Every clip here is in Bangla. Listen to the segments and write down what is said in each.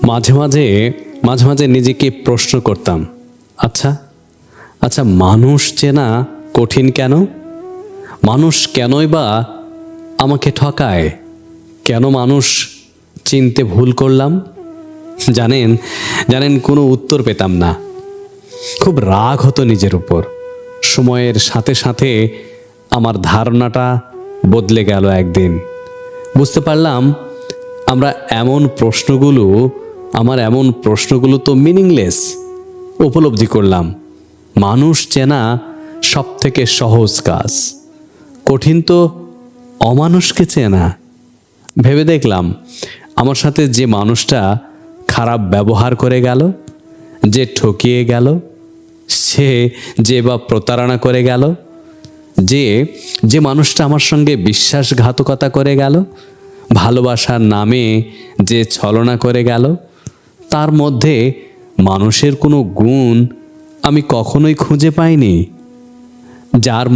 মাঝে মাঝে মাঝে মাঝে নিজেকে প্রশ্ন করতাম, আচ্ছা আচ্ছা মানুষ চেনা কঠিন কেন? মানুষ কেনই বা আমাকে ঠকায়? কেন মানুষ চিনতে ভুল করলাম? জানেন জানেন কোনো উত্তর পেতাম না। খুব রাগ হতো নিজের উপর। সময়ের সাথে সাথে আমার ধারণাটা বদলে গেল। একদিন বুঝতে পারলাম আমার এমন প্রশ্নগুলো তো মিনিংলেস। উপলব্ধি করলাম মানুষ চেনা সব থেকে সহজ কাজ, কঠিন তো অমানুষকে চেনা। ভেবে দেখলাম আমার সাথে যে মানুষটা খারাপ ব্যবহার করে গেল, যে ঠকিয়ে গেল, যে বা প্রতারণা করে গেল, যে মানুষটা আমার সঙ্গে বিশ্বাসঘাতকতা করে গেল, ভালোবাসার নামে যে ছলনা করে গেল, তার মধ্যে মানুষের কোনো গুণ আমি কখনোই খুঁজে পাইনি। যার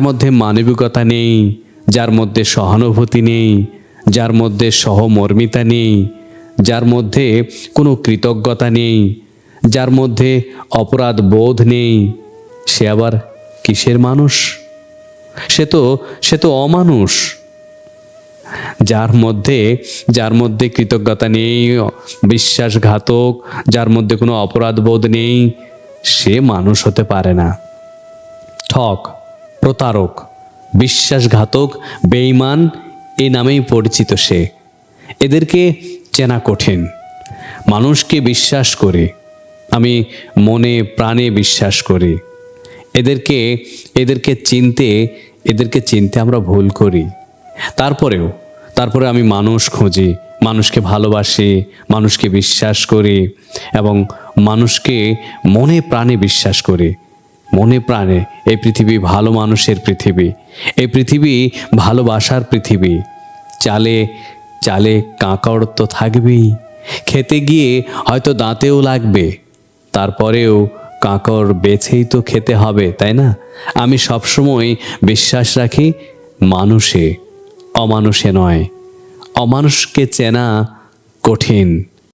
মধ্যে মানবিকতা নেই, যার মধ্যে সহানুভূতি নেই, যার মধ্যে সহমর্মিতা নেই, যার মধ্যে কোনো কৃতজ্ঞতা নেই, যার মধ্যে অপরাধ বোধ নেই, সে আবার কিসের মানুষ? সে তো অমানুষ। যার মধ্যে কৃতজ্ঞতা নেই, বিশ্বাসঘাতক, যার মধ্যে কোনো অপরাধ বোধ নেই, সে মানুষ হতে পারে না। ঠক, প্রতারক, বিশ্বাসঘাতক, বেঈমান এই নামেই পরিচিত সে। এদেরকে চেনা কঠিন। মানুষকে বিশ্বাস করি, আমি মনে প্রাণে বিশ্বাস করি। এদেরকে চিনতে আমরা ভুল করি। তারপরে আমি মানুষ খুঁজি, মানুষকে ভালোবাসি, মানুষকে বিশ্বাস করি এবং মানুষকে মনে প্রাণে বিশ্বাস করি। মনে প্রাণে এই পৃথিবী ভালো মানুষের পৃথিবী, এই পৃথিবী ভালোবাসার পৃথিবী। চালে চালে কাঁকড় তো থাকবেই, খেতে গিয়ে হয়তো দাঁতেও লাগবে, তারপরেও কাঁকড় বেছেই তো খেতে হবে, তাই না? আমি সবসময় বিশ্বাস রাখি মানুষে, অমানুষে নয়। অমানুষকে চেনা কঠিন।